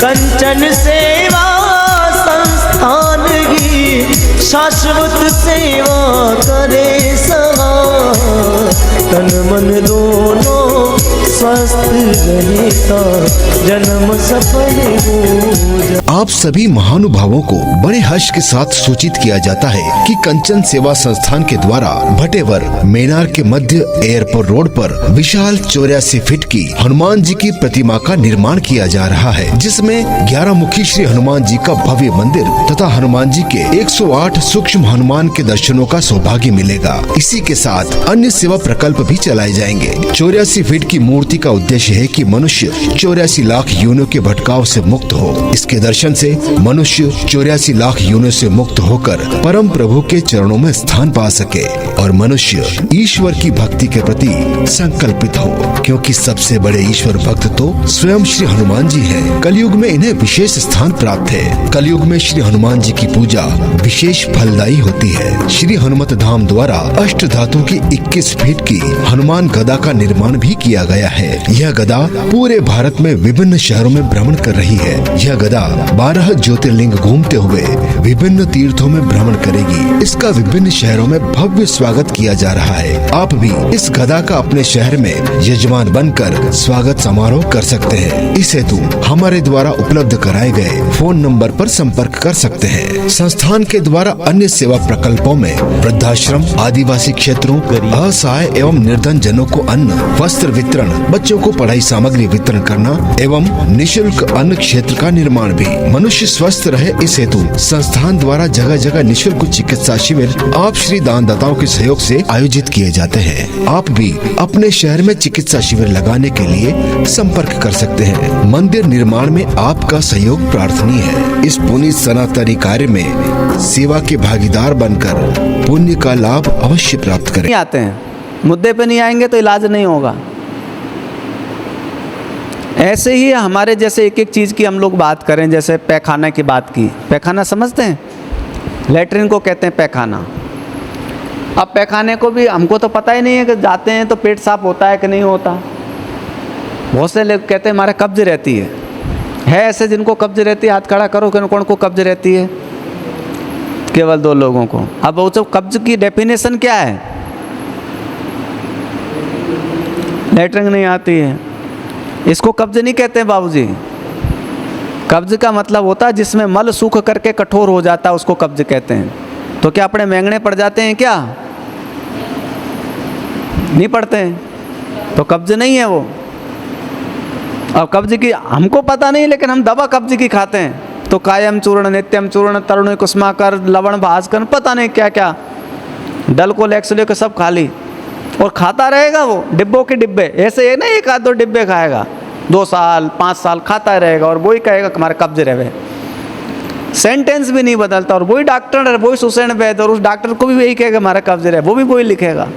कंचन सेवा संस्थान की शाश्वत सेवा करे सदा, तन मन दोनों स्वस्थ रहता जन्म सफल हो। आप सभी महानुभावों को बड़े हर्ष के साथ सूचित किया जाता है कि कंचन सेवा संस्थान के द्वारा भटेवर मेनार के मध्य एयरपोर्ट रोड पर विशाल 84 फीट की हनुमान जी की प्रतिमा का निर्माण किया जा रहा है, जिसमें 11 मुखी श्री हनुमान जी का भव्य मंदिर तथा हनुमान जी के 108 सूक्ष्म हनुमान के दर्शनों का सौभाग्य मिलेगा। इसी के साथ अन्य सेवा प्रकल्प भी चलाए जाएंगे। 84 फीट की मूर्ति का उद्देश्य है कि मनुष्य 84 लाख योनियों के भटकाव से मुक्त हो। इसके दर्शन से मनुष्य 84 लाख योनियों से मुक्त होकर परम प्रभु के चरणों में स्थान पा सके और मनुष्य ईश्वर की भक्ति के प्रति संकल्पित हो, क्योंकि सबसे बड़े ईश्वर भक्त तो स्वयं श्री हनुमान जी हैं। कलयुग में इन्हें विशेष स्थान प्राप्त है। कलयुग में श्री हनुमान जी की पूजा विशेष फलदायी होती है। श्री हनुमत धाम द्वारा अष्ट धातु की 21 फीट की हनुमान गदा का निर्माण भी किया गया है। यह गदा पूरे भारत में विभिन्न शहरों में भ्रमण कर रही है। यह गदा 12 ज्योतिर्लिंग घूमते हुए विभिन्न तीर्थों में भ्रमण करेगी। इसका विभिन्न शहरों में भव्य स्वागत किया जा रहा है। आप भी इस गदा का अपने शहर में यजमान बनकर स्वागत समारोह कर सकते हैं। इस हेतु हमारे द्वारा उपलब्ध कराए गए फोन नंबर पर संपर्क कर सकते हैं। संस्थान के द्वारा अन्य सेवा प्रकल्पों में वृद्धाश्रम, आदिवासी क्षेत्रों, असहाय एवं निर्धन जनों को अन्न वस्त्र वितरण, बच्चों को पढ़ाई सामग्री वितरण करना एवं निःशुल्क अन्न क्षेत्र का निर्माण भी। मनुष्य स्वस्थ रहे इस हेतु संस्थान द्वारा जगह जगह निःशुल्क चिकित्सा शिविर आप श्री दानदाताओं के सहयोग से आयोजित किए जाते हैं। आप भी अपने शहर में चिकित्सा शिविर लगाने के लिए संपर्क कर सकते हैं। मंदिर निर्माण में आपका सहयोग प्रार्थनीय है। इस पुनीत सनातनी कार्य में सेवा के भागीदार बनकर पुण्य का लाभ अवश्य प्राप्त करें। आते हैं मुद्दे पे नहीं आएंगे तो इलाज नहीं होगा। ऐसे ही हमारे जैसे एक एक चीज़ की हम लोग बात करें, जैसे पैखाना की बात की। पैखाना समझते हैं? लेटरिन को कहते हैं पैखाना। अब पैखाने को भी हमको तो पता ही नहीं है कि जाते हैं तो पेट साफ होता है कि नहीं होता। बहुत से लोग कहते हैं हमारे कब्ज रहती है ऐसे जिनको कब्ज रहती है, हाथ खड़ा करो कि कौन को कब्ज रहती है? केवल 2 लोगों को। अब वो जो कब्ज की डेफिनेशन क्या है? लेटरिन नहीं आती है, इसको कब्ज नहीं कहते हैं बाबूजी। कब्ज का मतलब होता है जिसमें मल सूख करके कठोर हो जाता है, उसको कब्ज कहते हैं। तो क्या अपने महंगने पड़ जाते हैं क्या? नहीं पड़ते हैं, तो कब्ज नहीं है वो। अब कब्ज की हमको पता नहीं, लेकिन हम दवा कब्ज की खाते हैं। तो कायम चूर्ण, नित्यम चूर्ण, तरुण कुसुमाकर, लवण भास्कर, पता नहीं क्या क्या, डल को लेक्सले को सब खा ली और खाता रहेगा वो डिब्बों के डिब्बे। ऐसे है ना, 1 आध 2 डिब्बे खाएगा, 2 साल 5 साल खाता रहेगा और वही कहेगा हमारे कब्ज रहे। सेंटेंस भी नहीं बदलता और वही डॉक्टर है, वही सुसैन वैद्य, और उस डॉक्टर को भी वही कहेगा हमारा कब्ज रहे, वो भी वही लिखेगा।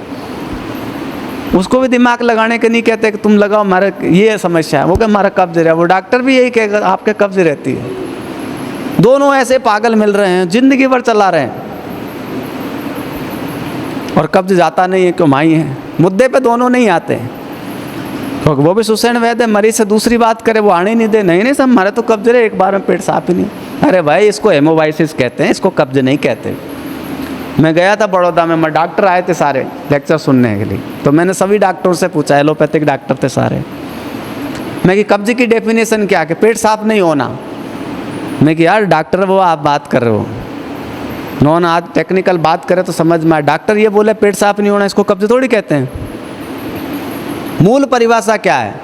उसको भी दिमाग लगाने के नहीं कहते कि तुम लगाओ हमारे ये समस्या है, वो क्या हमारा कब्ज रहे, वो डॉक्टर भी यही कहेगा आपके कब्ज रहती है। दोनों ऐसे पागल मिल रहे हैं, जिंदगी भर चला रहे हैं और कब्ज जाता नहीं है, क्यों? माई है। मुद्दे पे दोनों नहीं आते हैं। तो वो भी सुसैन वैद्य मरीज से दूसरी बात करे, वो आने नहीं दे। नहीं सब हमारे तो कब्ज रहे, एक बार में पेट साफ ही नहीं। अरे भाई, इसको हेमोवाइसिस कहते हैं, इसको कब्ज नहीं कहते। मैं गया था बड़ौदा में, डॉक्टर आए थे सारे लेक्चर सुनने के लिए। तो मैंने सभी डॉक्टरों से पूछा, एलोपैथिक डॉक्टर थे सारे। मैं कि कब्ज की डेफिनेशन क्या है? पेट साफ नहीं होना। मैं कि यार डॉक्टर वो आप बात कर रहे हो, नॉन आज टेक्निकल बात करें तो समझ में आए। डॉक्टर ये बोले पेट साफ नहीं होना, इसको कब्ज थोड़ी कहते हैं। मूल परिभाषा क्या है?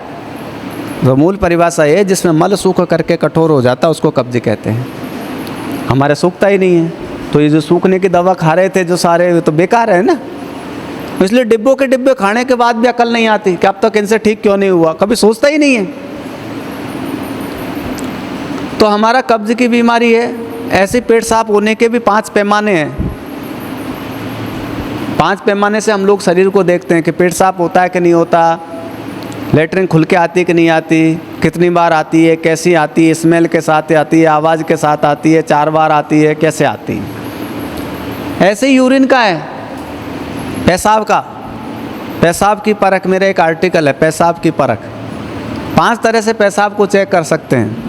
तो मूल परिभाषा ये जिसमें मल सूख करके कठोर हो जाता है, उसको कब्ज कहते हैं। हमारे सूखता ही नहीं है, तो ये जो सूखने की दवा खा रहे थे जो सारे, तो बेकार है ना। इसलिए डिब्बों के डिब्बे खाने के बाद भी अकल नहीं आती कि अब तक इनसे ठीक क्यों नहीं हुआ, कभी सोचता ही नहीं है। तो हमारा कब्ज की बीमारी है। ऐसे पेट साफ होने के भी 5 पैमाने हैं। 5 पैमाने से हम लोग शरीर को देखते हैं कि पेट साफ होता है कि नहीं होता, लेटरिन खुल के आती है कि नहीं आती, कितनी बार आती है, कैसी आती है, स्मेल के साथ आती है, आवाज़ के साथ आती है, 4 बार आती है, कैसे आती है। ऐसे ही यूरिन का है, पेशाब का। पेशाब की परख, मेरा एक आर्टिकल है पेशाब की परख। 5 तरह से पेशाब को चेक कर सकते हैं।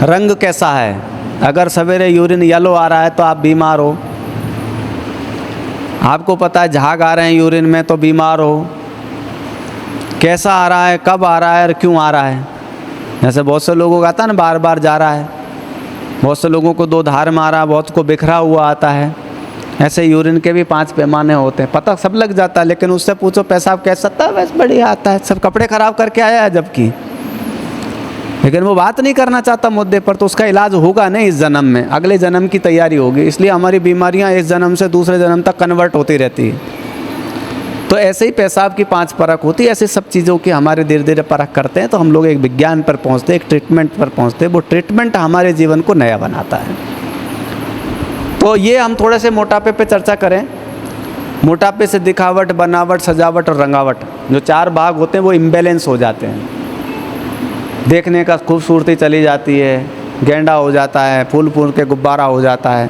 रंग कैसा है। अगर सवेरे यूरिन येलो आ रहा है तो आप बीमार हो। आपको पता है झाग आ रहे हैं यूरिन में तो बीमार हो। कैसा आ रहा है, कब आ रहा है और क्यों आ रहा है। जैसे बहुत से लोगों का आता है ना, बार बार जा रहा है, बहुत से लोगों को 2 धार मारा, बहुत को बिखरा हुआ आता है। ऐसे यूरिन के भी 5 पैमाने होते हैं, पता सब लग जाता है। लेकिन उससे पूछो पेशाब कैसा आता है, वैसे बढ़िया आता है, सब कपड़े ख़राब करके आया है जबकि। लेकिन वो बात नहीं करना चाहता मुद्दे पर, तो उसका इलाज होगा नहीं इस जन्म में, अगले जन्म की तैयारी होगी। इसलिए हमारी बीमारियां इस जन्म से दूसरे जन्म तक कन्वर्ट होती रहती है। तो ऐसे ही पेशाब की 5 परख होती है, ऐसे सब चीज़ों की हमारे धीरे धीरे परख करते हैं, तो हम लोग एक विज्ञान पर पहुँचते हैं, एक ट्रीटमेंट पर पहुँचते हैं। वो ट्रीटमेंट हमारे जीवन को नया बनाता है। तो ये हम थोड़े से मोटापे पे चर्चा करें। मोटापे से दिखावट, बनावट, सजावट और रंगावट, जो 4 भाग होते हैं वो इम्बैलेंस हो जाते हैं। देखने का खूबसूरती चली जाती है, गेंडा हो जाता है, फूल फूल के गुब्बारा हो जाता है,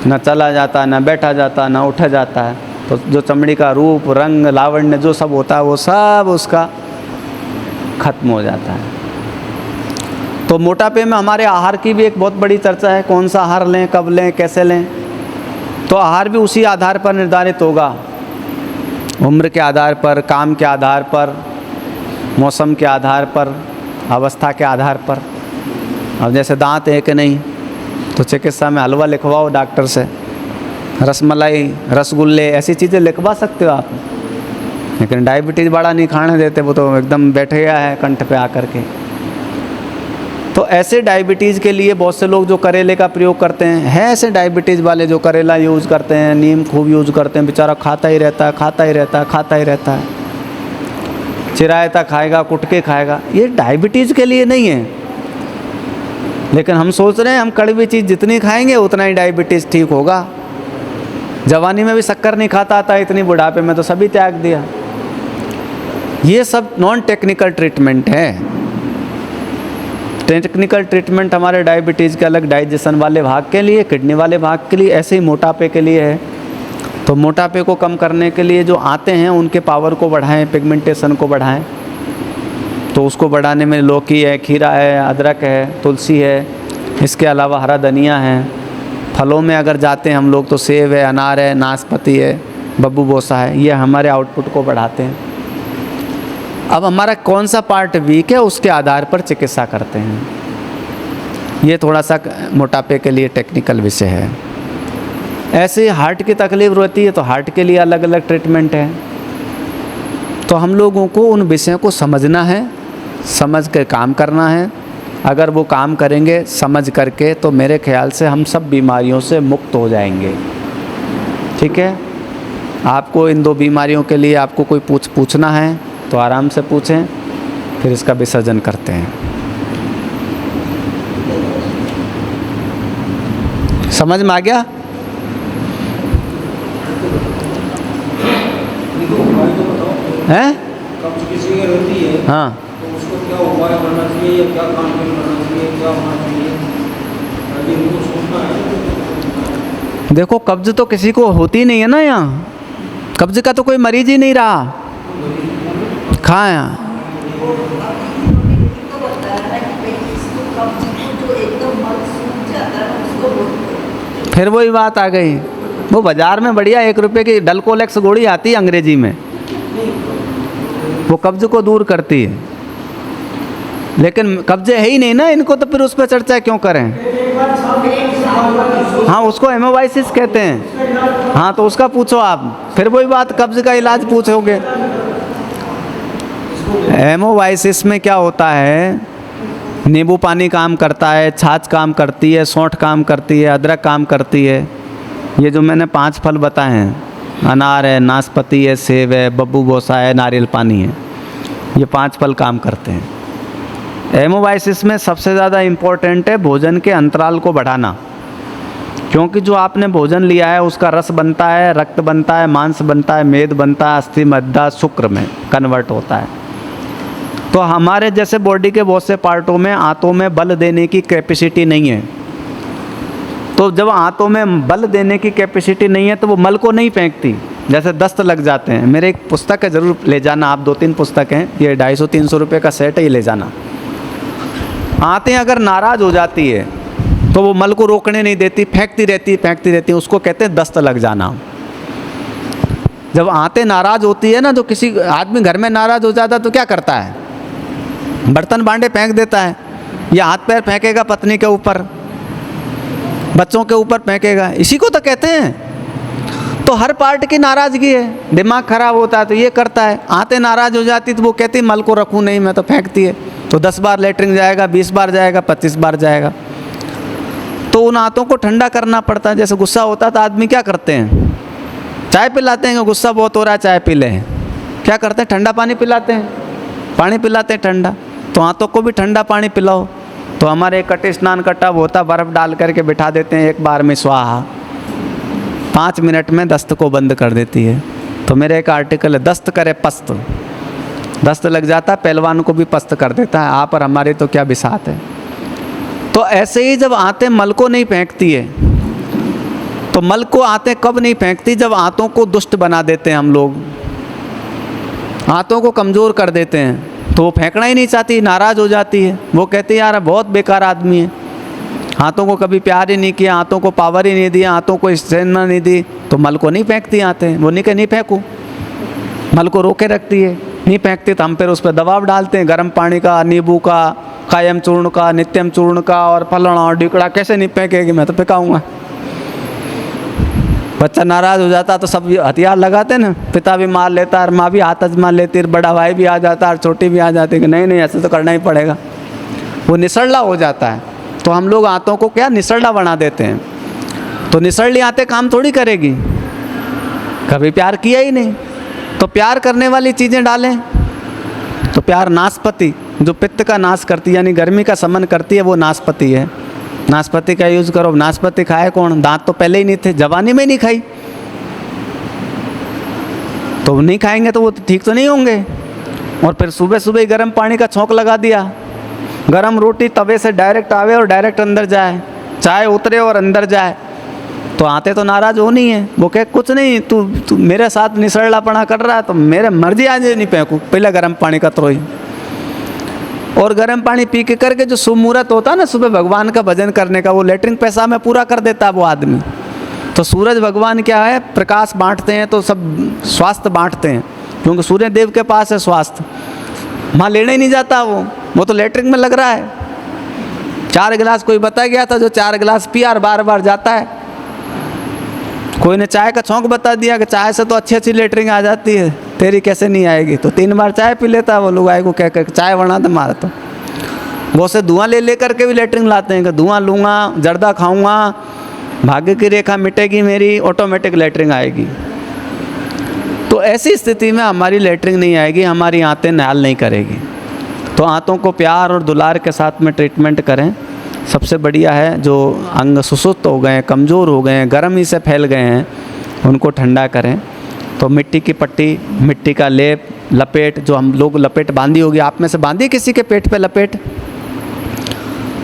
न चला जाता है, न बैठा जाता है, न उठा जाता है। तो जो चमड़ी का रूप, रंग, लावण्य जो सब होता है वो सब उसका खत्म हो जाता है। तो मोटापे में हमारे आहार की भी एक बहुत बड़ी चर्चा है। कौन सा आहार लें, कब लें, कैसे लें। तो आहार भी उसी आधार पर निर्धारित होगा, उम्र के आधार पर, काम के आधार पर, मौसम के आधार पर, अवस्था के आधार पर। अब जैसे दांत है कि नहीं, तो चिकित्सा में हलवा लिखवाओ डॉक्टर से, रसमलाई, रसगुल्ले, ऐसी चीज़ें लिखवा सकते हो आप। लेकिन डायबिटीज़ बड़ा नहीं खाने देते, वो तो एकदम बैठे गया है कंठ पे आकर के। तो ऐसे डायबिटीज़ के लिए बहुत से लोग जो करेले का प्रयोग करते हैं ऐसे डायबिटीज़ वाले जो करेला यूज़ करते हैं, नीम खूब यूज़ करते हैं। बेचारा खाता ही रहता है, खाता ही रहता है, खाता ही रहता है, चिरायता खाएगा, कुटके खाएगा। ये डायबिटीज़ के लिए नहीं है। लेकिन हम सोच रहे हैं हम कड़वी चीज़ जितनी खाएंगे उतना ही डायबिटीज़ ठीक होगा। जवानी में भी शक्कर नहीं खाता था, इतनी बुढ़ापे में तो सभी त्याग दिया। ये सब नॉन टेक्निकल ट्रीटमेंट है। टेक्निकल ट्रीटमेंट हमारे डायबिटीज़ के अलग, डाइजेशन वाले भाग के लिए, किडनी वाले भाग के लिए, ऐसे ही मोटापे के लिए है। तो मोटापे को कम करने के लिए जो आते हैं उनके पावर को बढ़ाएं, पिगमेंटेशन को बढ़ाएं। तो उसको बढ़ाने में लौकी है, खीरा है, अदरक है, तुलसी है, इसके अलावा हरा धनिया है। फलों में अगर जाते हैं हम लोग तो सेब है, अनार है, नाशपाती है, बब्बू बोसा है, ये हमारे आउटपुट को बढ़ाते हैं। अब हमारा कौन सा पार्ट वीक है उसके आधार पर चिकित्सा करते हैं। ये थोड़ा सा मोटापे के लिए टेक्निकल विषय है। ऐसे हार्ट की तकलीफ रहती है तो हार्ट के लिए अलग अलग ट्रीटमेंट है। तो हम लोगों को उन विषयों को समझना है, समझ कर काम करना है। अगर वो काम करेंगे समझ करके तो मेरे ख्याल से हम सब बीमारियों से मुक्त हो जाएंगे। ठीक है। आपको इन 2 बीमारियों के लिए आपको कोई पूछना है तो आराम से पूछें, फिर इसका विसर्जन करते हैं। समझ में आ गया? हैं? कब्ज किसी की रहती है, हाँ, तो उसको क्या उपाय करना चाहिए या क्या काम करना चाहिए, क्या होना चाहिए, अभी उनको सोचना है। देखो कब्ज तो किसी को होती नहीं है ना। यहाँ कब्ज का तो कोई मरीज ही नहीं रहा। खाया फिर वही बात आ गई। वो बाज़ार में बढ़िया 1 रुपये की डलकोलेक्स गोली आती है अंग्रेजी में, वो कब्ज को दूर करती है। लेकिन कब्जे है ही नहीं ना इनको, तो फिर उस पर चर्चा क्यों करें। हाँ, उसको हेमोवाइसिस कहते हैं। हाँ, तो उसका पूछो आप। फिर वही बात, कब्ज का इलाज पूछोगे। हेमोवाइसिस में क्या होता है, नींबू पानी काम करता है, छाछ काम करती है, सौंठ काम करती है, अदरक काम करती है। ये जो मैंने 5 फल बताए हैं, अनार है, नाशपाती है, सेब है, बब्बू बोसा है, नारियल पानी है, ये 5 फल काम करते हैं। हेमोवाइसिस में सबसे ज़्यादा इम्पोर्टेंट है भोजन के अंतराल को बढ़ाना। क्योंकि जो आपने भोजन लिया है उसका रस बनता है, रक्त बनता है, मांस बनता है, मेद बनता है, अस्थि मज्जा शुक्र में कन्वर्ट होता है। तो हमारे जैसे बॉडी के बहुत से पार्टों में आंतों में बल देने की कैपेसिटी नहीं है। तो जब आंतों में बल देने की कैपेसिटी नहीं है तो वो मल को नहीं फेंकती, जैसे दस्त लग जाते हैं। मेरे एक पुस्तक है, ज़रूर ले जाना आप, 2-3 पुस्तक हैं, ये 250-300 रुपये का सेट है, ये ले जाना। आंतें अगर नाराज़ हो जाती है तो वो मल को रोकने नहीं देती, फेंकती रहती है, उसको कहते हैं दस्त लग जाना। जब आंतें नाराज़ होती है ना, तो किसी आदमी घर में नाराज़ हो जाता है तो क्या करता है, बर्तन भांडे फेंक देता है, या हाथ पैर फेंकेगा पत्नी के ऊपर, बच्चों के ऊपर फेंकेगा, इसी को तो कहते हैं। तो हर पार्ट की नाराज़गी है, दिमाग खराब होता है तो ये करता है। आंतें नाराज़ हो जाती तो वो कहती मल को रखूँ नहीं मैं, तो फेंकती है। तो 10 बार लेटरिन जाएगा, 20 बार जाएगा, 25 बार जाएगा। तो उन आंतों को ठंडा करना पड़ता है। जैसे गुस्सा होता है तो आदमी क्या करते हैं, चाय पिलाते हैं कि गुस्सा बहुत हो रहा है चाय पी ले, क्या करते हैं, ठंडा पानी पिलाते हैं, पानी पिलाते हैं ठंडा। तो आंतों को भी ठंडा पानी पिलाओ। तो हमारे कटे स्नान का टब होता, बर्फ़ डाल करके बिठा देते हैं, एक बार में स्वाहा, 5 मिनट में दस्त को बंद कर देती है। तो मेरे एक आर्टिकल है, दस्त करे पस्त, दस्त लग जाता है पहलवान को भी पस्त कर देता है। आप और हमारी तो क्या बिसात है। तो ऐसे ही जब आंतें मल को नहीं फेंकती है, तो मल को आंतें कब नहीं फेंकती, जब आंतों को दुष्ट बना देते हैं हम लोग, आंतों को कमज़ोर कर देते हैं, तो वो फेंकना ही नहीं चाहती, नाराज़ हो जाती है। वो कहती है यार बहुत बेकार आदमी है, हाथों को कभी प्यार ही नहीं किया, हाथों को पावर ही नहीं दिया, हाथों को स्टेमिना नहीं दी, तो मल को नहीं फेंकती आंतें। वो नहीं फेंकूँ, मल को रोके रखती है, नहीं फेंकती। तो हम फिर उस पर दबाव डालते हैं, गर्म पानी का, नींबू का, कायम चूर्ण का, नित्यम चूर्ण का, और फलाना और ढिकड़ा, कैसे नहीं फेंकेगी, मैं तो फेंकाऊँगा। बच्चा नाराज़ हो जाता तो सब हथियार लगाते ना, पिता भी मार लेता है, माँ भी हाथ आजमा लेती है, बड़ा भाई भी आ जाता है, और छोटी भी आ जाती है कि नहीं ऐसे तो करना ही पड़ेगा। वो निसरला हो जाता है। तो हम लोग आंतों को क्या निसरला बना देते हैं। तो निसरली आंतें काम थोड़ी करेगी, कभी प्यार किया ही नहीं। तो प्यार करने वाली चीज़ें डालें। तो प्यार नाशपति, जो पित्त का नाश करती है, यानी गर्मी का शमन करती है, वो नाशपति है। नाशपाती का यूज़ करो। नाशपाती खाए कौन, दांत तो पहले ही नहीं थे, जवानी में नहीं खाई, तो नहीं खाएंगे तो वो ठीक तो नहीं होंगे। और फिर सुबह सुबह ही गर्म पानी का छोंक लगा दिया, गर्म रोटी तवे से डायरेक्ट आवे और डायरेक्ट अंदर जाए, चाय उतरे और अंदर जाए, तो आते तो नाराज़ होनी है। वो कहे कुछ नहीं, तू मेरे साथ निसरलापना कर रहा है तो मेरे मर्जी आज नहीं फेंकूँ, पहले गर्म पानी का त्रोई। और गर्म पानी पी के करके जो शुभ मुहूर्त होता है ना सुबह भगवान का भजन करने का, वो लेटरिन पैसा में पूरा कर देता है वो आदमी। तो सूरज भगवान क्या है, प्रकाश बांटते हैं, तो सब स्वास्थ्य बांटते हैं, क्योंकि सूर्य देव के पास है स्वास्थ्य। वहाँ लेने ही नहीं जाता वो तो लेटरिन में लग रहा है। 4 गिलास कोई बता गया था, जो 4 गिलास पिया और बार बार जाता है। कोई ने चाय का छौंक बता दिया कि चाय से तो अच्छी लेटरिन आ जाती है, तेरी कैसे नहीं आएगी। तो 3 बार चाय पी लेता है वो लोग, आए को कह कर चाय बना दे मारा। तो वो से धुआं ले करके भी लेटरिन लाते हैं कि धुआं लूँगा, जर्दा खाऊँगा, भाग्य की रेखा मिटेगी मेरी, ऑटोमेटिक लेटरिन आएगी। तो ऐसी स्थिति में हमारी लेटरिन नहीं आएगी, हमारी आंतें नाल नहीं करेगी। तो आंतों को प्यार और दुलार के साथ में ट्रीटमेंट करें। सबसे बढ़िया है जो अंग सुसुप्त हो गए, कमज़ोर हो गए, गर्मी से फैल गए हैं, उनको ठंडा करें। तो मिट्टी की पट्टी, मिट्टी का लेप, लपेट, जो हम लोग लपेट बांधी होगी, आप में से बांधी किसी के पेट पे लपेट,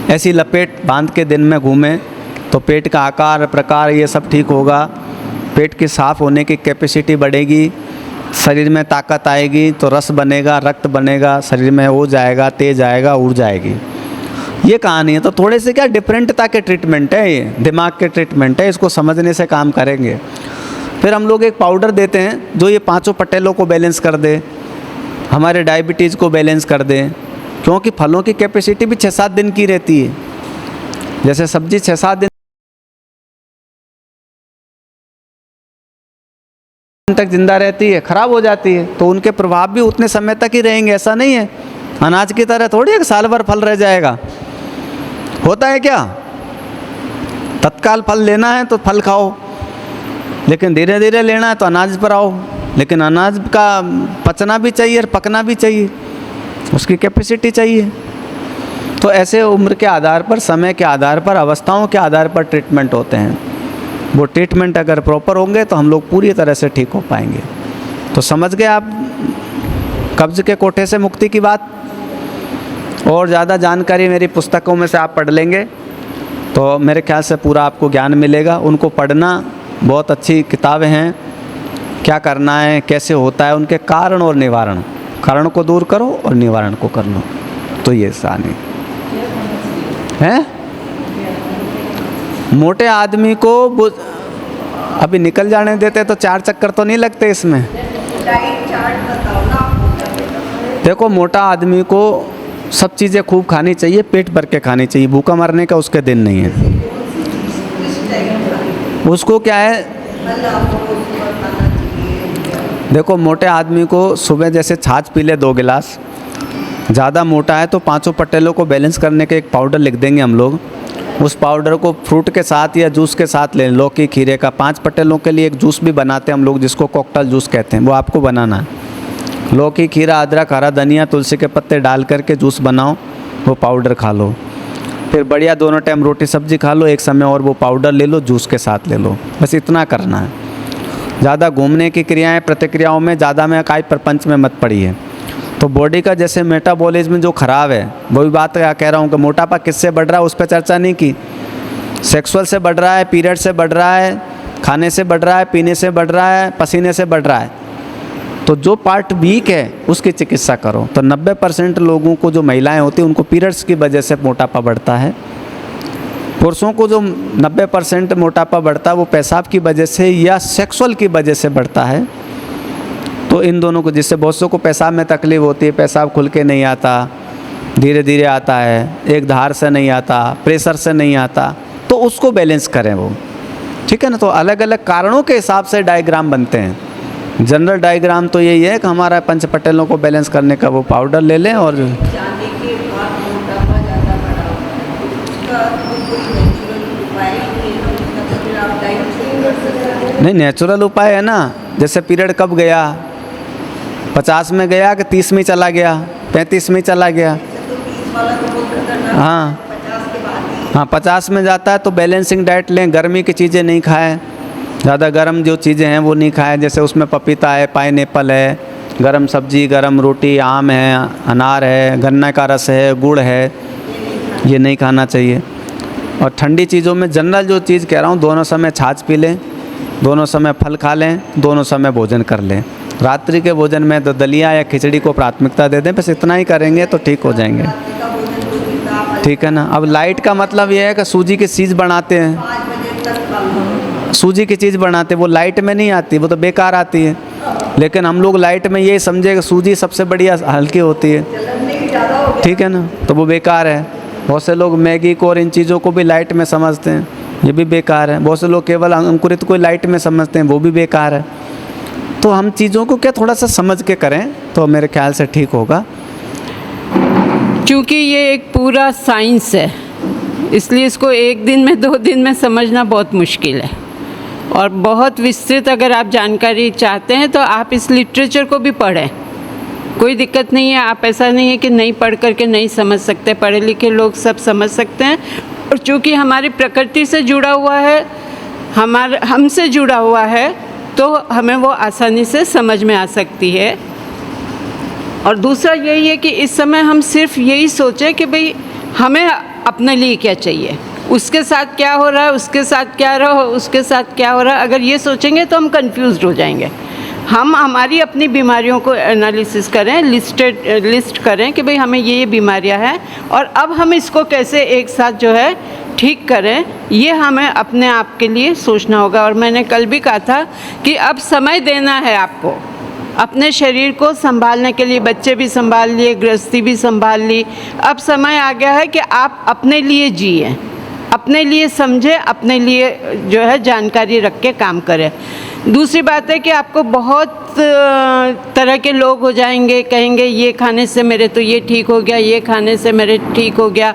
ऐसी लपेट बांध के दिन में घूमें तो पेट का आकार प्रकार ये सब ठीक होगा। पेट की साफ़ होने की कैपेसिटी बढ़ेगी, शरीर में ताकत आएगी, तो रस बनेगा, रक्त बनेगा, शरीर में हो जाएगा, तेज आएगा, ऊर्जा आएगी। ये कहानी है। तो थोड़े से क्या डिफरेंटता के ट्रीटमेंट है, ये दिमाग के ट्रीटमेंट है, इसको समझने से काम करेंगे। फिर हम लोग एक पाउडर देते हैं जो ये 5 पटेलों को बैलेंस कर दे, हमारे डायबिटीज़ को बैलेंस कर दे, क्योंकि फलों की कैपेसिटी भी 6-7 दिन की रहती है। जैसे सब्जी 6-7 दिन तक जिंदा रहती है, ख़राब हो जाती है, तो उनके प्रभाव भी उतने समय तक ही रहेंगे। ऐसा नहीं है अनाज की तरह थोड़ी एक साल भर फल रह जाएगा, होता है क्या। तत्काल फल लेना है तो फल खाओ, लेकिन धीरे धीरे लेना है तो अनाज पर आओ। लेकिन अनाज का पचना भी चाहिए और पकना भी चाहिए, उसकी कैपेसिटी चाहिए। तो ऐसे उम्र के आधार पर, समय के आधार पर, अवस्थाओं के आधार पर ट्रीटमेंट होते हैं। वो ट्रीटमेंट अगर प्रॉपर होंगे तो हम लोग पूरी तरह से ठीक हो पाएंगे। तो समझ गए आप कब्ज़ के कोठे से मुक्ति की बात। और ज़्यादा जानकारी मेरी पुस्तकों में से आप पढ़ लेंगे तो मेरे ख्याल से पूरा आपको ज्ञान मिलेगा। उनको पढ़ना, बहुत अच्छी किताबें हैं। क्या करना है, कैसे होता है, उनके कारण और निवारण, कारण को दूर करो और निवारण को कर लो, तो ये आसानी। हैं? मोटे आदमी को अभी निकल जाने देते तो 4 चक्कर तो नहीं लगते इसमें। देखो, मोटा आदमी को सब चीज़ें खूब खानी चाहिए, पेट भर के खानी चाहिए, भूखा मरने का उसके दिन नहीं है। उसको क्या है, देखो मोटे आदमी को सुबह जैसे छाछ पी ले 2 गिलास, ज़्यादा मोटा है तो 5 पटेलों को बैलेंस करने के एक पाउडर लिख देंगे हम लोग। उस पाउडर को फ्रूट के साथ या जूस के साथ लें, लौकी खीरे का। 5 पटेलों के लिए एक जूस भी बनाते हैं हम लोग, जिसको कॉकटेल जूस कहते हैं, वो आपको बनाना है। लौकी खीरा अदरक हरा धनिया तुलसी के पत्ते डाल करके जूस बनाओ, वो पाउडर खा लो। फिर बढ़िया दोनों टाइम रोटी सब्जी खा लो एक समय, और वो पाउडर ले लो, जूस के साथ ले लो। बस इतना करना है। ज़्यादा घूमने की क्रियाएं प्रतिक्रियाओं में ज़्यादा में काय प्रपंच में मत पड़िए। तो बॉडी का जैसे मेटाबॉलिज्म जो ख़राब है, वही बात कह रहा हूँ कि मोटापा किससे बढ़ रहा है उस पर चर्चा नहीं की। सेक्सुअल से बढ़ रहा है, पीरियड से बढ़ रहा है, खाने से बढ़ रहा है, पीने से बढ़ रहा है, पसीने से बढ़ रहा है। तो जो पार्ट वीक है उसकी चिकित्सा करो। तो 90% लोगों को, जो महिलाएं होती हैं, उनको पीरियड्स की वजह से मोटापा बढ़ता है। पुरुषों को जो 90% मोटापा बढ़ता है वो पेशाब की वजह से या सेक्सुअल की वजह से बढ़ता है। तो इन दोनों को, जिससे बहुत सौ को पेशाब में तकलीफ होती है, पेशाब खुल के नहीं आता, धीरे धीरे आता है, एक धार से नहीं आता, प्रेशर से नहीं आता, तो उसको बैलेंस करें वो, ठीक है ना। तो अलग अलग कारणों के हिसाब से डायग्राम बनते हैं। जनरल डायग्राम तो यही है कि हमारा 5 पटेलों को बैलेंस करने का वो पाउडर ले लें। और जाने के बाद मोटापा ज़्यादा बढ़ा उसका कोई नेचुरल उपाय नहीं है, तो फिर आप डाइट से कर सकते हैं। नहीं, नेचुरल उपाय है ना। जैसे पीरियड कब गया, 50 में गया कि 30 में चला गया, 35 में चला गया। तो 30 वाला तो बहुत खतरनाक, हाँ 50 के बाद ही। हाँ, 50 में जाता है तो बैलेंसिंग डाइट लें। गर्मी की चीज़ें नहीं खाएं, ज़्यादा गर्म जो चीज़ें हैं वो नहीं खाएं। जैसे उसमें पपीता है, पाइनएप्पल है, गरम सब्जी, गरम रोटी, आम है, अनार है, गन्ना का रस है, गुड़ है, ये नहीं खाना चाहिए। और ठंडी चीज़ों में जनरल जो चीज़ कह रहा हूँ, दोनों समय छाछ पी लें, दोनों समय फल खा लें, दोनों समय भोजन कर लें। रात्रि के भोजन में दलिया या खिचड़ी को प्राथमिकता दे दें। बस इतना ही करेंगे तो ठीक हो जाएंगे, ठीक है ना। अब लाइट का मतलब ये है कि सूजी की चीज़ बनाते हैं, 5 बजे तक कल सूजी की चीज़ बनाते हैं, वो लाइट में नहीं आती, वो तो बेकार आती है। लेकिन हम लोग लाइट में ये समझे कि सूजी सबसे बढ़िया हल्की होती है, ठीक है ना, तो वो बेकार है। बहुत से लोग मैगी को और इन चीज़ों को भी लाइट में समझते हैं, ये भी बेकार है। बहुत से लोग केवल अंकुरित को लाइट में समझते हैं, वो भी बेकार है। तो हम चीज़ों को क्या थोड़ा सा समझ के करें तो मेरे ख्याल से ठीक होगा। क्योंकि ये एक पूरा साइंस है, इसलिए इसको 1 दिन में 2 दिन में समझना बहुत मुश्किल है। और बहुत विस्तृत अगर आप जानकारी चाहते हैं तो आप इस लिटरेचर को भी पढ़ें, कोई दिक्कत नहीं है। आप ऐसा नहीं है कि नहीं पढ़ करके नहीं समझ सकते, पढ़े लिखे लोग सब समझ सकते हैं। और चूँकि हमारी प्रकृति से जुड़ा हुआ है, हमसे जुड़ा हुआ है, तो हमें वो आसानी से समझ में आ सकती है। और दूसरा यही है कि इस समय हम सिर्फ यही सोचें कि भाई हमें अपने लिए क्या चाहिए, उसके साथ क्या हो रहा है, उसके साथ क्या रहा, उसके साथ क्या हो रहा है। अगर ये सोचेंगे तो हम कंफ्यूज्ड हो जाएंगे। हम हमारी अपनी बीमारियों को एनालिसिस करें, लिस्ट करें कि भाई हमें ये बीमारियां हैं और अब हम इसको कैसे एक साथ जो है ठीक करें, ये हमें अपने आप के लिए सोचना होगा। और मैंने कल भी कहा था कि अब समय देना है आपको अपने शरीर को संभालने के लिए। बच्चे भी संभाल लिए, गृहस्थी भी संभाल ली, अब समय आ गया है कि आप अपने लिए जिए, अपने लिए समझें, अपने लिए जो है जानकारी रख के काम करें। दूसरी बात है कि आपको बहुत तरह के लोग हो जाएंगे, कहेंगे ये खाने से मेरे तो ये ठीक हो गया, ये खाने से मेरे ठीक हो गया।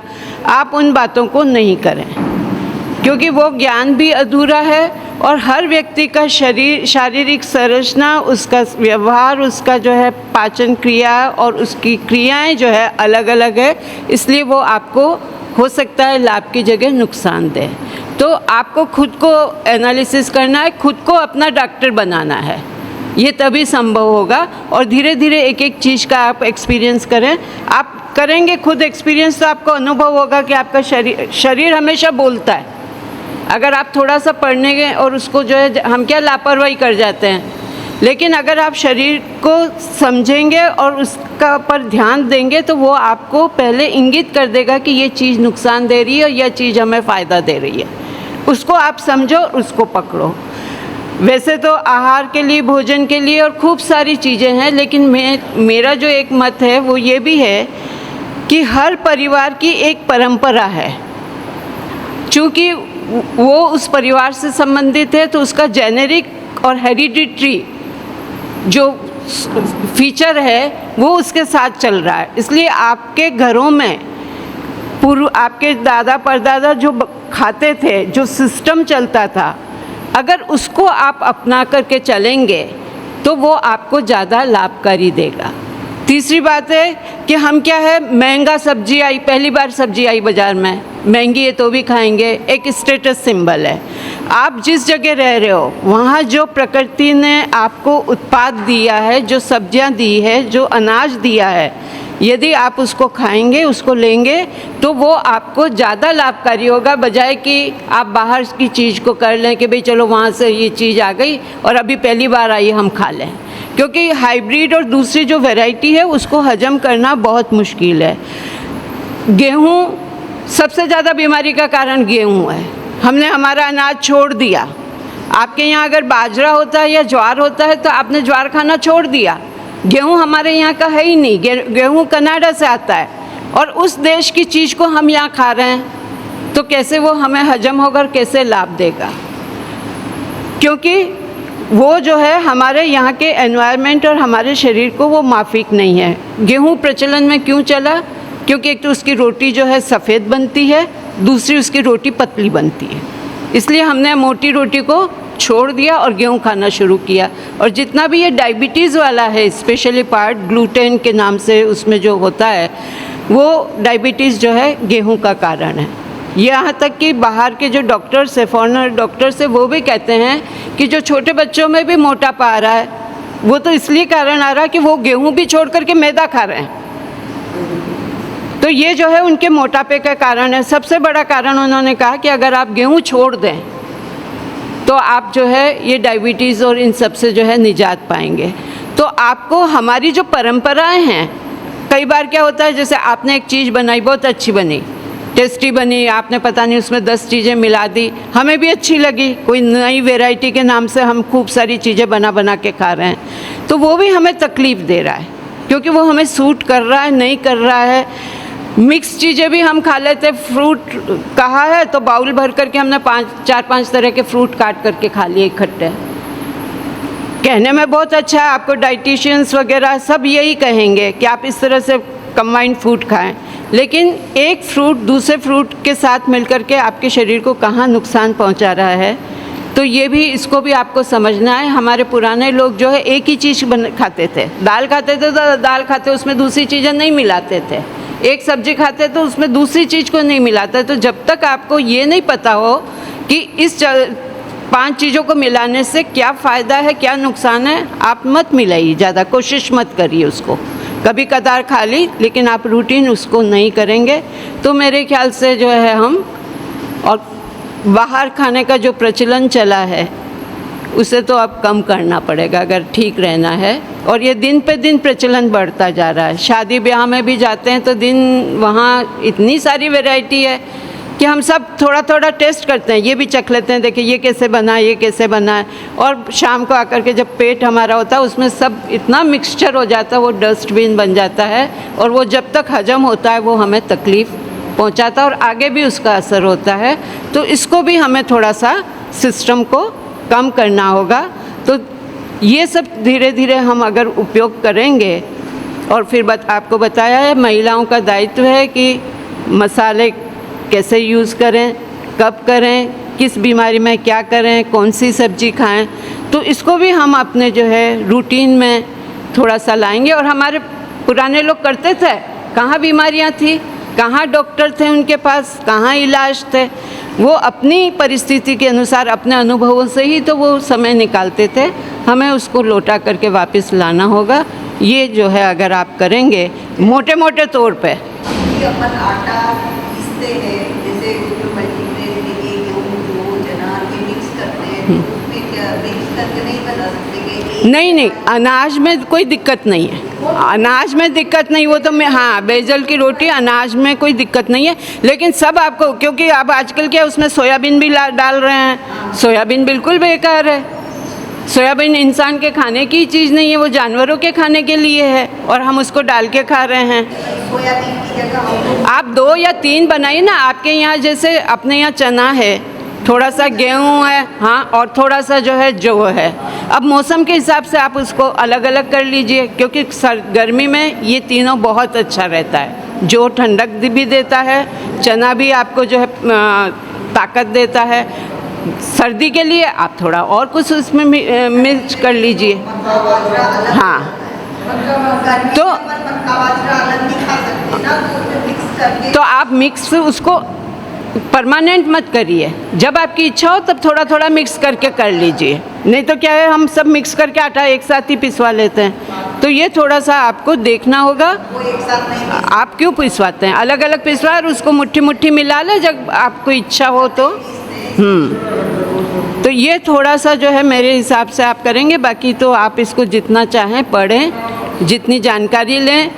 आप उन बातों को नहीं करें, क्योंकि वो ज्ञान भी अधूरा है और हर व्यक्ति का शारीरिक संरचना, उसका व्यवहार, उसका जो है पाचन क्रिया और उसकी क्रियाएं जो है अलग अलग है। इसलिए वो आपको हो सकता है लाभ की जगह नुकसान दे। तो आपको खुद को एनालिसिस करना है, खुद को अपना डॉक्टर बनाना है, ये तभी संभव होगा। और धीरे धीरे एक एक चीज़ का आप एक्सपीरियंस करें। आप करेंगे खुद एक्सपीरियंस तो आपको अनुभव होगा कि आपका शरीर हमेशा बोलता है। अगर आप थोड़ा सा पढ़ने गए और उसको जो है हम क्या लापरवाही कर जाते हैं लेकिन अगर आप शरीर को समझेंगे और उसका पर ध्यान देंगे तो वो आपको पहले इंगित कर देगा कि ये चीज़ नुकसान दे रही है और यह चीज़ हमें फ़ायदा दे रही है। उसको आप समझो, उसको पकड़ो। वैसे तो आहार के लिए, भोजन के लिए और खूब सारी चीज़ें हैं, लेकिन मेरा जो एक मत है वो ये भी है कि हर परिवार की एक परंपरा है। चूँकि वो उस परिवार से संबंधित है तो उसका जेनेरिक और हेरिडिटरी जो फीचर है वो उसके साथ चल रहा है। इसलिए आपके घरों में आपके दादा परदादा जो खाते थे, जो सिस्टम चलता था, अगर उसको आप अपना करके चलेंगे तो वो आपको ज़्यादा लाभकारी देगा। तीसरी बात है कि हम क्या है, महंगा सब्जी आई, पहली बार सब्जी आई बाज़ार में, महंगी है तो भी खाएंगे, एक स्टेटस सिंबल है। आप जिस जगह रह रहे हो वहाँ जो प्रकृति ने आपको उत्पाद दिया है, जो सब्जियाँ दी है, जो अनाज दिया है, यदि आप उसको खाएंगे, उसको लेंगे तो वो आपको ज़्यादा लाभकारी होगा, बजाय कि आप बाहर की चीज़ को कर लें कि भाई चलो वहाँ से ये चीज़ आ गई और अभी पहली बार आई हम खा लें। क्योंकि हाइब्रिड और दूसरी जो वैरायटी है उसको हजम करना बहुत मुश्किल है। गेहूँ, सबसे ज़्यादा बीमारी का कारण गेहूँ है। हमने हमारा अनाज छोड़ दिया। आपके यहाँ अगर बाजरा होता है या ज्वार होता है तो आपने ज्वार खाना छोड़ दिया। गेहूँ हमारे यहाँ का है ही नहीं, गेहूँ कनाडा से आता है और उस देश की चीज़ को हम यहाँ खा रहे हैं, तो कैसे वो हमें हजम होगा, कैसे लाभ देगा? क्योंकि वो जो है हमारे यहाँ के एनवायरनमेंट और हमारे शरीर को वो माफिक नहीं है। गेहूँ प्रचलन में क्यों चला? क्योंकि एक तो उसकी रोटी जो है सफ़ेद बनती है, दूसरी उसकी रोटी पतली बनती है, इसलिए हमने मोटी रोटी को छोड़ दिया और गेहूँ खाना शुरू किया। और जितना भी ये डायबिटीज़ वाला है, स्पेशली पार्ट ग्लूटेन के नाम से उसमें जो होता है, वो डायबिटीज़ जो है गेहूँ का कारण है। यहाँ तक कि बाहर के जो डॉक्टर्स है, फॉरेनर डॉक्टर्स है, वो भी कहते हैं कि जो छोटे बच्चों में भी मोटापा आ रहा है वो तो इसलिए कारण आ रहा है कि वो गेहूँ भी छोड़ करके मैदा खा रहे हैं। तो ये जो है उनके मोटापे का कारण है। सबसे बड़ा कारण उन्होंने कहा कि अगर आप गेहूँ छोड़ दें तो आप जो है ये डायबिटीज़ और इन सब से जो है निजात पाएंगे। तो आपको हमारी जो परंपराएं हैं, कई बार क्या होता है, जैसे आपने एक चीज़ बनाई, बहुत अच्छी बनी, टेस्टी बनी, आपने पता नहीं उसमें 10 चीज़ें मिला दी, हमें भी अच्छी लगी, कोई नई वैरायटी के नाम से हम खूब सारी चीज़ें बना के खा रहे हैं, तो वो भी हमें तकलीफ़ दे रहा है क्योंकि वो हमें सूट कर रहा है, नहीं कर रहा है। मिक्स चीज़ें भी हम खा लेते, फ्रूट कहा है तो बाउल भर करके हमने 4-5 तरह के फ्रूट काट करके खा लिए इकट्ठे। कहने में बहुत अच्छा है, आपको डाइटिशियंस वगैरह सब यही कहेंगे कि आप इस तरह से कंबाइंड फूड खाएं, लेकिन एक फ्रूट दूसरे फ्रूट के साथ मिलकर के आपके शरीर को कहाँ नुकसान पहुंचा रहा है, तो ये भी, इसको भी आपको समझना है। हमारे पुराने लोग जो है एक ही चीज़ खाते थे, दाल खाते थे तो दाल खाते, उसमें दूसरी चीज़ें नहीं मिलाते थे, एक सब्जी खाते तो उसमें दूसरी चीज़ को नहीं मिलाता। तो जब तक आपको ये नहीं पता हो कि इस 5 चीज़ों को मिलाने से क्या फ़ायदा है, क्या नुकसान है, आप मत मिलाइए, ज़्यादा कोशिश मत करिए उसको। कभी कदार खा ली, लेकिन आप रूटीन उसको नहीं करेंगे तो मेरे ख्याल से जो है हम, और बाहर खाने का जो प्रचलन चला है उसे तो अब कम करना पड़ेगा अगर ठीक रहना है। और ये दिन पे दिन प्रचलन बढ़ता जा रहा है। शादी ब्याह में भी जाते हैं तो दिन वहाँ इतनी सारी वैरायटी है कि हम सब थोड़ा थोड़ा टेस्ट करते हैं, ये भी चख लेते हैं, देखिए ये कैसे बना है, ये कैसे बना है। और शाम को आकर के जब पेट हमारा होता है उसमें सब इतना मिक्सचर हो जाता है, वो डस्टबिन बन जाता है, और वो जब तक हजम होता है वो हमें तकलीफ़ पहुंचाता है और आगे भी उसका असर होता है। तो इसको भी हमें थोड़ा सा सिस्टम को कम करना होगा। तो ये सब धीरे धीरे हम अगर उपयोग करेंगे, और फिर आपको बताया है महिलाओं का दायित्व है कि मसाले कैसे यूज़ करें, कब करें, किस बीमारी में क्या करें, कौन सी सब्जी खाएं, तो इसको भी हम अपने जो है रूटीन में थोड़ा सा लाएंगे। और हमारे पुराने लोग करते थे, कहाँ बीमारियां थी, कहाँ डॉक्टर थे उनके पास, कहाँ इलाज थे, वो अपनी परिस्थिति के अनुसार अपने अनुभवों से ही तो वो समय निकालते थे। हमें उसको लौटा करके वापस लाना होगा। ये जो है अगर आप करेंगे मोटे मोटे तौर पे, अपन आटा पीसते हैं, जैसे जो मल्टीग्रेन गेहूँ जो चना ये मिक्स करते हैं, उसमें क्या मिक्स करके नहीं बना सकते कि नहीं, अनाज में कोई दिक्कत नहीं है, अनाज में दिक्कत नहीं, वो तो मैं, हाँ, बेजल की रोटी अनाज में कोई दिक्कत नहीं है, लेकिन सब आपको, क्योंकि आप आजकल क्या उसमें सोयाबीन भी डाल रहे हैं, सोयाबीन बिल्कुल बेकार है। सोयाबीन इंसान के खाने की चीज़ नहीं है, वो जानवरों के खाने के लिए है और हम उसको डाल के खा रहे हैं। सोयाबीन की जगह आप 2 या 3 बनाइए ना। आपके यहाँ जैसे अपने यहाँ चना है, थोड़ा सा गेहूँ है, हाँ, और थोड़ा सा जो है जौ है। अब मौसम के हिसाब से आप उसको अलग अलग कर लीजिए, क्योंकि गर्मी में ये तीनों बहुत अच्छा रहता है। जौ ठंडक भी देता है, चना भी आपको जो है ताकत देता है। सर्दी के लिए आप थोड़ा और कुछ उसमें मिर्च कर लीजिए। हाँ, तो तो आप मिक्स उसको परमानेंट मत करिए, जब आपकी इच्छा हो तब थोड़ा थोड़ा मिक्स करके कर लीजिए। नहीं तो क्या है, हम सब मिक्स करके आटा एक साथ ही पिसवा लेते हैं, तो ये थोड़ा सा आपको देखना होगा। आप क्यों पिसवाते हैं, अलग अलग पिसवा और उसको मुट्ठी मुट्ठी मिला ले जब आपको इच्छा हो तो। तो ये थोड़ा सा जो है मेरे हिसाब से आप करेंगे। बाकी तो आप इसको जितना चाहें पढ़ें, जितनी जानकारी लें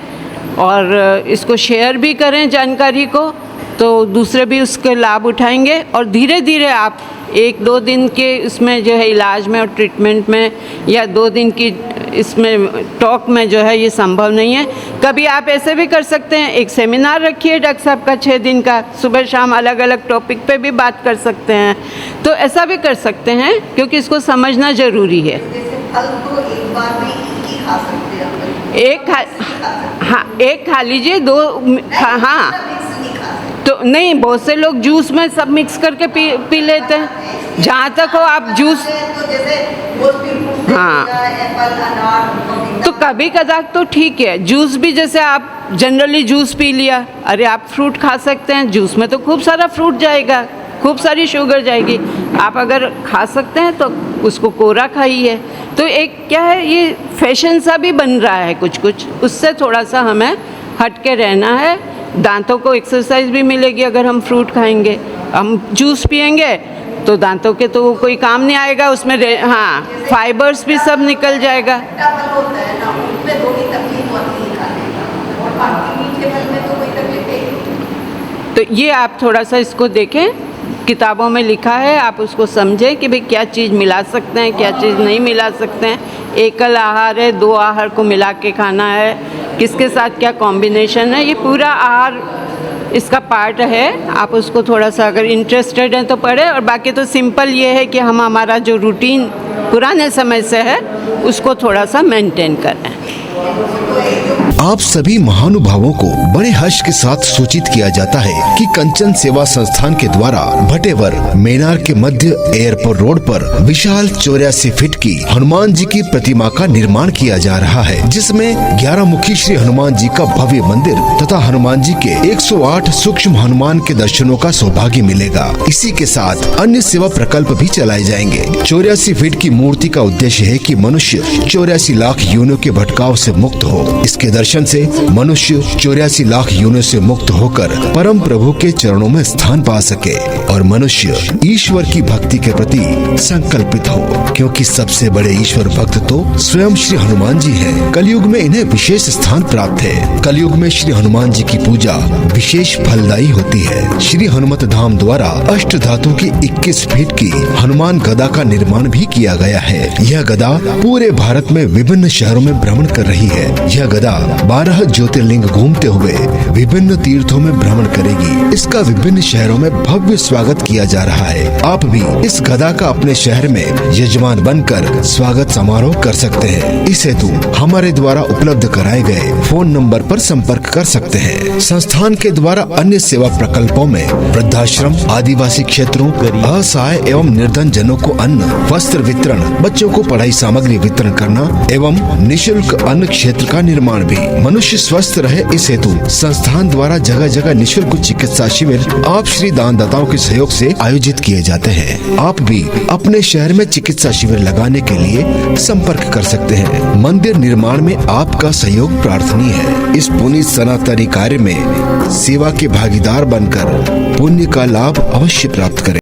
और इसको शेयर भी करें जानकारी को, तो दूसरे भी उसके लाभ उठाएंगे। और धीरे धीरे आप 1-2 दिन के इसमें जो है इलाज में और ट्रीटमेंट में, या 2 दिन की इसमें टॉक में जो है ये संभव नहीं है। कभी आप ऐसे भी कर सकते हैं, एक सेमिनार रखिए डॉक्टर साहब का 6 दिन का, सुबह शाम अलग अलग टॉपिक पे भी बात कर सकते हैं, तो ऐसा भी कर सकते हैं, क्योंकि इसको समझना ज़रूरी है। फल तो एक बार में ही खा सकते हैं, एक खा लीजिए, 2 हाँ, तो नहीं, बहुत से लोग जूस में सब मिक्स करके पी लेते हैं। जहाँ तक हो आप जूस, हाँ, तो कभी कदार तो ठीक है। जूस भी जैसे आप जनरली जूस पी लिया, अरे आप फ्रूट खा सकते हैं, जूस में तो खूब सारा फ्रूट जाएगा, खूब सारी शुगर जाएगी। आप अगर खा सकते हैं तो उसको कोरा खाइए। तो एक क्या है, ये फैशन सा भी बन रहा है कुछ कुछ, उससे थोड़ा सा हमें हट के रहना है। दांतों को एक्सरसाइज भी मिलेगी अगर हम फ्रूट खाएंगे। हम जूस पिएंगे तो दांतों के तो कोई काम नहीं आएगा, उसमें हाँ, फाइबर्स भी सब निकल जाएगा। तो ये आप थोड़ा सा इसको देखें, किताबों में लिखा है, आप उसको समझें कि भाई क्या चीज़ मिला सकते हैं, क्या चीज़ नहीं मिला सकते हैं। एकल आहार है, 2 आहार को मिला के खाना है, किसके साथ क्या कॉम्बिनेशन है, ये पूरा आहार इसका पार्ट है। आप उसको थोड़ा सा अगर इंटरेस्टेड हैं तो पढ़ें। और बाकी तो सिंपल ये है कि हम हमारा जो रूटीन पुराने समय से है उसको थोड़ा सा मेंटेन करें। आप सभी महानुभावों को बड़े हर्ष के साथ सूचित किया जाता है कि कंचन सेवा संस्थान के द्वारा भटेवर मेनार के मध्य एयरपोर्ट रोड पर विशाल 84 फीट की हनुमान जी की प्रतिमा का निर्माण किया जा रहा है, जिसमें 11 मुखी श्री हनुमान जी का भव्य मंदिर तथा हनुमान जी के 108 सूक्ष्म हनुमान के दर्शनों का सौभाग्य मिलेगा। इसी के साथ अन्य सेवा प्रकल्प भी चलाए जाएंगे। 84 फीट की मूर्ति का उद्देश्य है कि मनुष्य 84 लाख योनियों के भटकाव से मुक्त हो। इसके दर्शन से मनुष्य 84 लाख योनियों से मुक्त होकर परम प्रभु के चरणों में स्थान पा सके और मनुष्य ईश्वर की भक्ति के प्रति संकल्पित हो, क्योंकि सबसे बड़े ईश्वर भक्त तो स्वयं श्री हनुमान जी हैं। कलयुग में इन्हें विशेष स्थान प्राप्त है। कलयुग में श्री हनुमान जी की पूजा विशेष फलदायी होती है। श्री हनुमत धाम द्वारा अष्ट धातु की 21 फीट की हनुमान गदा का निर्माण भी किया गया है। यह गदा पूरे भारत में विभिन्न शहरों में भ्रमण कर रही है। यह गदा 12 ज्योतिर्लिंग घूमते हुए विभिन्न तीर्थों में भ्रमण करेगी। इसका विभिन्न शहरों में भव्य स्वागत किया जा रहा है। आप भी इस गदा का अपने शहर में यजमान बनकर स्वागत समारोह कर सकते हैं। इस हेतु हमारे द्वारा उपलब्ध कराए गए फोन नंबर पर संपर्क कर सकते हैं। संस्थान के द्वारा अन्य सेवा प्रकल्पों में वृद्धाश्रम, आदिवासी क्षेत्रों, असहाय एवं निर्धन जनों को अन्न, वस्त्र वितरण, बच्चों को पढ़ाई सामग्री वितरण करना एवं निःशुल्क अन्न क्षेत्र का निर्माण भी। मनुष्य स्वस्थ रहे, इस हेतु संस्थान द्वारा जगह जगह निःशुल्क चिकित्सा शिविर आप श्री दानदाताओं के सहयोग से आयोजित किए जाते हैं। आप भी अपने शहर में चिकित्सा शिविर लगाने के लिए संपर्क कर सकते हैं। मंदिर निर्माण में आपका सहयोग प्रार्थनीय है। इस पुनीत सनातनी कार्य में सेवा के भागीदार बनकर पुण्य का लाभ अवश्य प्राप्त करें।